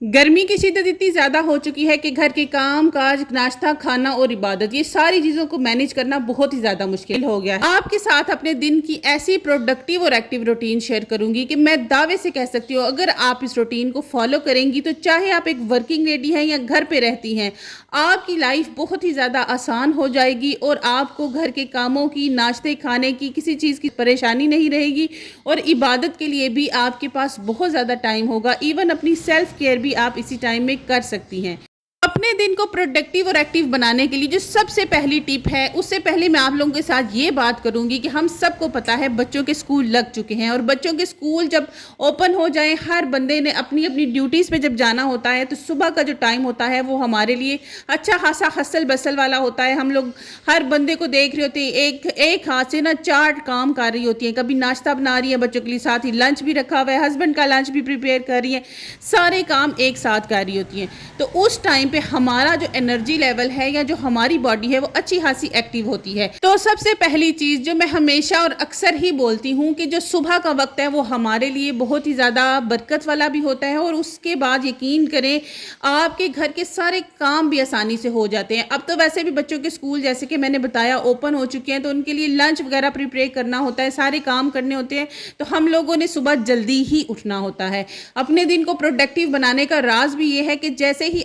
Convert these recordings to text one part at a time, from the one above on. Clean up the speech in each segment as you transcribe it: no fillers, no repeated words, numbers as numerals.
गर्मी की शिद्दत इतनी ज़्यादा हो चुकी है कि घर के काम काज, नाश्ता, खाना और इबादत, ये सारी चीज़ों को मैनेज करना बहुत ही ज़्यादा मुश्किल हो गया है। आपके साथ अपने दिन की ऐसी प्रोडक्टिव और एक्टिव रूटीन शेयर करूंगी कि मैं दावे से कह सकती हूँ, अगर आप इस रूटीन को फॉलो करेंगी तो चाहे आप एक वर्किंग लेडी हैं या घर पे रहती हैं, आपकी लाइफ बहुत ही ज़्यादा आसान हो जाएगी और आपको घर के कामों की, नाश्ते खाने की, किसी चीज़ की परेशानी नहीं रहेगी और इबादत के लिए भी आपके पास बहुत ज़्यादा टाइम होगा। इवन अपनी सेल्फ केयर भी आप इसी टाइम में कर सकती हैं। अपने दिन को प्रोडक्टिव और एक्टिव बनाने के लिए जो सबसे पहली टिप है, उससे पहले मैं आप लोगों के साथ ये बात करूंगी कि हम सबको पता है बच्चों के स्कूल लग चुके हैं और बच्चों के स्कूल जब ओपन हो जाएं, हर बंदे ने अपनी अपनी ड्यूटीज़ पे जब जाना होता है तो सुबह का जो टाइम होता है वो हमारे लिए अच्छा खासा हसल बसल वाला होता है। हम लोग हर बंदे को देख रहे होते हैं, एक एक हाथ से ना 4 काम कर रही होती है। कभी नाश्ता बना रही है बच्चों के लिए, साथ ही लंच भी रखा हुआ है, हस्बैंड का लंच भी प्रिपेयर कर रही है, सारे काम एक साथ कर रही होती हैं। तो उस टाइम पे हमारा जो एनर्जी लेवल है या जो हमारी बॉडी है वो अच्छी खासी एक्टिव होती है। तो सबसे पहली चीज़ जो मैं हमेशा और अक्सर ही बोलती हूँ कि जो सुबह का वक्त है वो हमारे लिए बहुत ही ज़्यादा बरकत वाला भी होता है और उसके बाद यकीन करें आपके घर के सारे काम भी आसानी से हो जाते हैं। अब तो वैसे भी बच्चों के स्कूल जैसे कि मैंने बताया ओपन हो चुके हैं, तो उनके लिए लंच वगैरह प्रिपेयर करना होता है, सारे काम करने होते हैं, तो हम लोगों ने सुबह जल्दी ही उठना होता है। अपने दिन को प्रोडक्टिव बनाने का राज भी ये है कि जैसे ही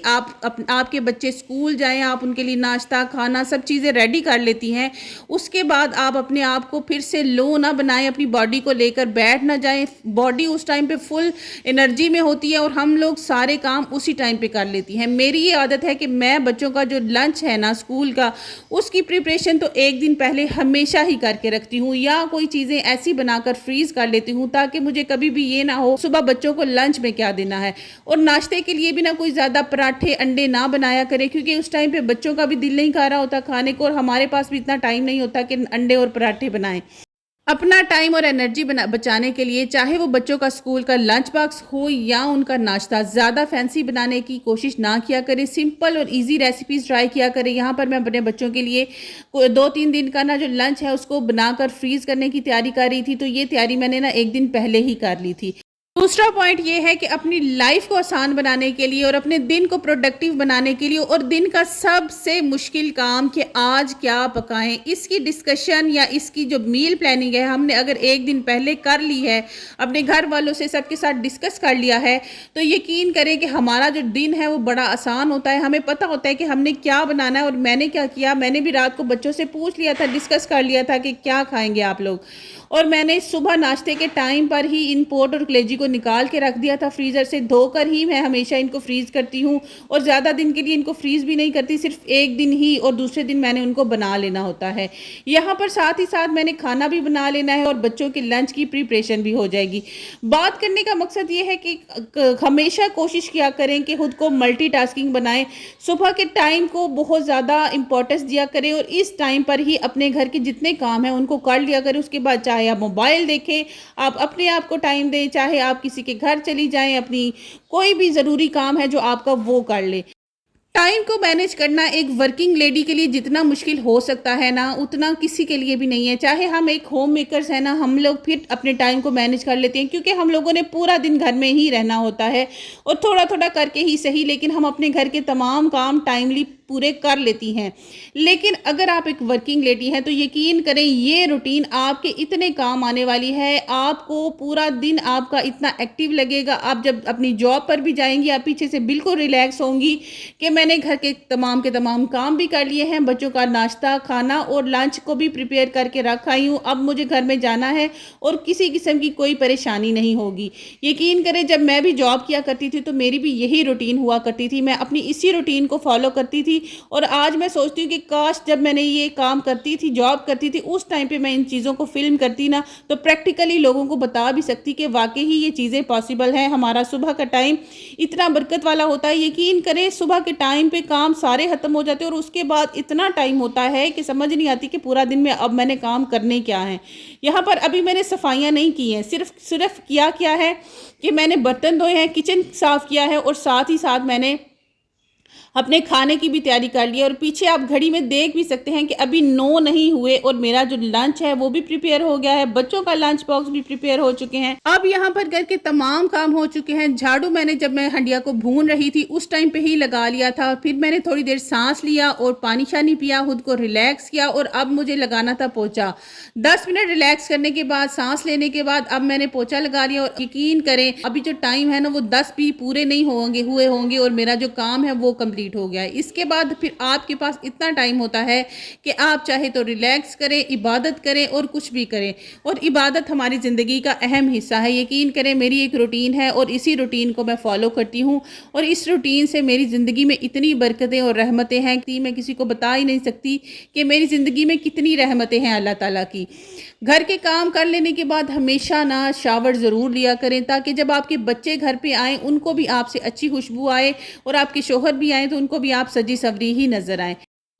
आपके बच्चे स्कूल जाएं, आप उनके लिए नाश्ता खाना सब चीज़ें रेडी कर लेती हैं, उसके बाद आप अपने आप को फिर से लो ना बनाएं, अपनी बॉडी को लेकर बैठ ना जाएं। बॉडी उस टाइम पे फुल एनर्जी में होती है और हम लोग सारे काम उसी टाइम पे कर लेती हैं। मेरी ये आदत है कि मैं बच्चों का जो लंच है ना स्कूल का, उसकी प्रिपरेशन तो एक दिन पहले हमेशा ही करके रखती हूँ या कोई चीज़ें ऐसी बनाकर फ्रीज कर लेती हूँ ताकि मुझे कभी भी ये ना हो सुबह बच्चों को लंच में क्या देना है। और नाश्ते के लिए भी ना कोई ज़्यादा पराठे अंडे ना बनाया करें, क्योंकि उस टाइम पे बच्चों का भी दिल नहीं कर रहा होता खाने को और हमारे पास भी इतना टाइम नहीं होता कि अंडे और पराठे बनाएं। अपना टाइम और एनर्जी बचाने के लिए चाहे वो बच्चों का स्कूल का लंच बॉक्स हो या उनका नाश्ता, ज़्यादा फैंसी बनाने की कोशिश ना किया करें, सिंपल और इजी रेसिपीज़ ट्राई किया करें। यहाँ पर मैं अपने बच्चों के लिए 2-3 दिन का ना जो लंच है उसको बनाकर फ्रीज़ करने की तैयारी कर रही थी, तो ये तैयारी मैंने ना एक दिन पहले ही कर ली थी। दूसरा पॉइंट ये है कि अपनी लाइफ को आसान बनाने के लिए और अपने दिन को प्रोडक्टिव बनाने के लिए और दिन का सबसे मुश्किल काम कि आज क्या पकाएं, इसकी डिस्कशन या इसकी जो मील प्लानिंग है हमने अगर एक दिन पहले कर ली है, अपने घर वालों से सबके साथ डिस्कस कर लिया है, तो यकीन करें कि हमारा जो दिन है वो बड़ा आसान होता है। हमें पता होता है कि हमने क्या बनाना है और मैंने क्या किया। मैंने भी रात को बच्चों से पूछ लिया था, डिस्कस कर लिया था कि क्या खाएंगे आप लोग, और मैंने सुबह नाश्ते के टाइम पर ही इन पोट और कलेजी को निकाल के रख दिया था फ्रीज़र से। धोकर ही मैं हमेशा इनको फ्रीज़ करती हूँ और ज़्यादा दिन के लिए इनको फ्रीज़ भी नहीं करती, सिर्फ एक दिन ही, और दूसरे दिन मैंने उनको बना लेना होता है। यहाँ पर साथ ही साथ मैंने खाना भी बना लेना है और बच्चों के लंच की प्रिपरेशन भी हो जाएगी। बात करने का मकसद ये है कि हमेशा कोशिश किया करें कि खुद को मल्टीटास्किंग बनाएं, सुबह के टाइम को बहुत ज़्यादा इंपॉर्टेंस दिया करें और इस टाइम पर ही अपने घर के जितने काम हैं उनको कर लिया करें। उसके बाद चाहे आप मोबाइल देखें, आप अपने आप को टाइम दें, चाहे आप किसी के घर चली जाएं, अपनी कोई भी ज़रूरी काम है जो आपका वो कर ले। टाइम को मैनेज करना एक वर्किंग लेडी के लिए जितना मुश्किल हो सकता है ना, उतना किसी के लिए भी नहीं है। चाहे हम एक होम मेकर्स है ना, हम लोग फिर अपने टाइम को मैनेज कर लेते हैं, क्योंकि हम लोगों ने पूरा दिन घर में ही रहना होता है और थोड़ा थोड़ा करके ही सही, लेकिन हम अपने घर के तमाम काम टाइमली पूरे कर लेती हैं। लेकिन अगर आप एक वर्किंग लेडी हैं तो यकीन करें ये रूटीन आपके इतने काम आने वाली है, आपको पूरा दिन आपका इतना एक्टिव लगेगा। आप जब अपनी जॉब पर भी जाएंगी आप पीछे से बिल्कुल रिलैक्स होंगी कि मैंने घर के तमाम काम भी कर लिए हैं, बच्चों का नाश्ता खाना और लंच को भी प्रिपेयर करके रखा ही हूँ, अब मुझे घर में जाना है और किसी किस्म की कोई परेशानी नहीं होगी। यकीन करें जब मैं भी जॉब किया करती थी तो मेरी भी यही रूटीन हुआ करती थी, मैं अपनी इसी रूटीन को फॉलो करती थी और आज मैं सोचती हूँ कि काश जब मैंने ये काम करती थी, जॉब करती थी, उस टाइम पे मैं इन चीज़ों को फिल्म करती ना, तो प्रैक्टिकली लोगों को बता भी सकती कि वाकई ही ये चीज़ें पॉसिबल हैं। हमारा सुबह का टाइम इतना बरकत वाला होता है, यकीन करें सुबह के टाइम पे काम सारे ख़त्म हो जाते हैं और उसके बाद इतना टाइम होता है कि समझ नहीं आती कि पूरा दिन में अब मैंने काम करने क्या है। यहाँ पर अभी मैंने सफाइयाँ नहीं की हैं, सिर्फ क्या है कि मैंने बर्तन धोए हैं, किचन साफ़ किया है और साथ ही साथ मैंने अपने खाने की भी तैयारी कर ली है और पीछे आप घड़ी में देख भी सकते हैं कि अभी 9 नहीं हुए और मेरा जो लंच है वो भी प्रिपेयर हो गया है, बच्चों का लंच बॉक्स भी प्रिपेयर हो चुके हैं। अब यहाँ पर घर के तमाम काम हो चुके हैं। झाड़ू मैंने जब मैं हंडिया को भून रही थी उस टाइम पे ही लगा लिया था। फिर मैंने थोड़ी देर सांस लिया और पानी शानी पिया, खुद को रिलैक्स किया और अब मुझे लगाना था पोछा। 10 मिनट रिलैक्स करने के बाद, सांस लेने के बाद अब मैंने पोछा लगा लिया। और यकीन करें अभी जो टाइम है ना वो 10 भी पूरे नहीं हुए होंगे और मेरा जो काम है वो कंप्लीट हो गया है। इसके बाद फिर आपके पास इतना टाइम होता है कि आप चाहे तो रिलैक्स करें, इबादत करें और कुछ भी करें। और इबादत हमारी ज़िंदगी का अहम हिस्सा है। यकीन करें मेरी एक रूटीन है और इसी रूटीन को मैं फॉलो करती हूँ और इस रूटीन से मेरी ज़िंदगी में इतनी बरकतें और रहमतें हैं कि मैं किसी को बता ही नहीं सकती कि मेरी ज़िंदगी में कितनी रहमतें हैं अल्लाह ताला की। घर के काम कर लेने के बाद हमेशा ना शावर ज़रूर लिया करें ताकि जब आपके बच्चे घर पे आएँ उनको भी आपसे अच्छी खुशबू आए और आपके शोहर भी आएँ तो उनको भी आप सजी सवरी ही नज़र आए।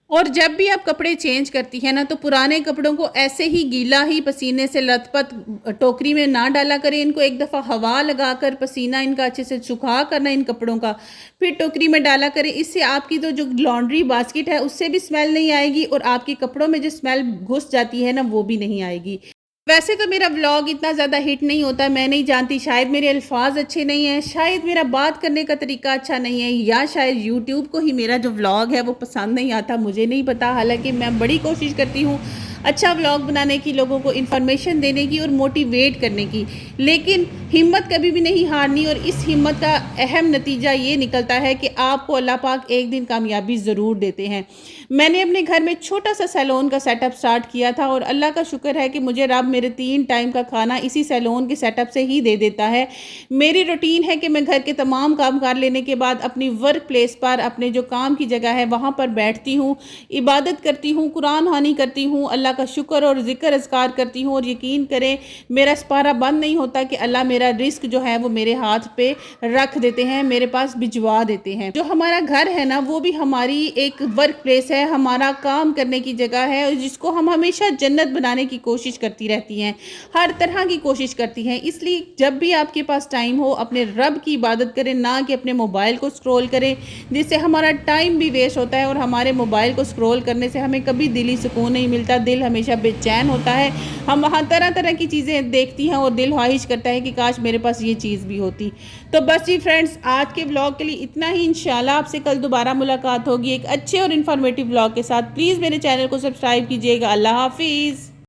और जब भी आप कपड़े चेंज करती हैं ना तो पुराने कपड़ों को ऐसे ही गीला ही पसीने से लथपथ टोकरी में ना डाला करें। इनको एक दफ़ा हवा लगाकर पसीना इनका अच्छे से सुखा करना इन कपड़ों का, फिर टोकरी में डाला करें। इससे आपकी जो लॉन्ड्री बास्केट है उससे भी स्मेल नहीं आएगी और आपके कपड़ों में जो स्मेल घुस जाती है ना वो भी नहीं आएगी। वैसे तो मेरा व्लॉग इतना ज़्यादा हिट नहीं होता, मैं नहीं जानती, शायद मेरे अल्फाज अच्छे नहीं हैं, शायद मेरा बात करने का तरीका अच्छा नहीं है, या शायद यूट्यूब को ही मेरा जो व्लॉग है वो पसंद नहीं आता, मुझे नहीं पता। हालांकि मैं बड़ी कोशिश करती हूँ अच्छा व्लॉग बनाने की, लोगों को इन्फॉर्मेशन देने की और मोटिवेट करने की, लेकिन हिम्मत कभी भी नहीं हारनी। और इस हिम्मत का अहम नतीजा ये निकलता है कि आपको अल्लाह पाक एक दिन कामयाबी ज़रूर देते हैं। मैंने अपने घर में छोटा सा सैलून का सेटअप स्टार्ट किया था और अल्लाह का शुक्र है कि मुझे रब मेरे 3 टाइम का खाना इसी सैलून के सेटअप से ही दे देता है। मेरी रूटीन है कि मैं घर के तमाम काम कर लेने के बाद अपनी वर्क प्लेस पर, अपने जो काम की जगह है वहाँ पर बैठती हूँ, इबादत करती हूँ, कुरान हानी करती हूँ, अल्लाह का शुक्र और ज़िक्र अज़कार करती हूँ। और यकीन करें मेरा सपारा बंद नहीं होता कि अल्लाह मेरा रिस्क जो है वो मेरे हाथ पे रख देते हैं, मेरे पास भिजवा देते हैं। जो हमारा घर है ना वो भी हमारी एक वर्क प्लेस है, हमारा काम करने की जगह है, जिसको हम हमेशा जन्नत बनाने की कोशिश करती रहती हैं, हर तरह की कोशिश करती हैं। इसलिए जब भी आपके पास टाइम हो अपने रब की इबादत करें, ना कि अपने मोबाइल को स्क्रॉल करें, जिससे हमारा टाइम भी वेस्ट होता है। और हमारे मोबाइल को स्क्रॉल करने से हमें कभी दिली सुकून नहीं मिलता, दिल हमेशा बेचैन होता है। हम वहाँ तरह तरह की चीज़ें देखती हैं और दिल ख्वाहिश करता है कि काश मेरे पास ये चीज़ भी होती। तो बस जी फ्रेंड्स, आज के व्लॉग के लिए इतना ही। इंशाल्लाह आपसे कल दोबारा मुलाकात होगी एक अच्छे और इन्फॉर्मेटिव व्लॉग के साथ। प्लीज़ मेरे चैनल को सब्सक्राइब कीजिएगा। अल्लाह हाफिज़।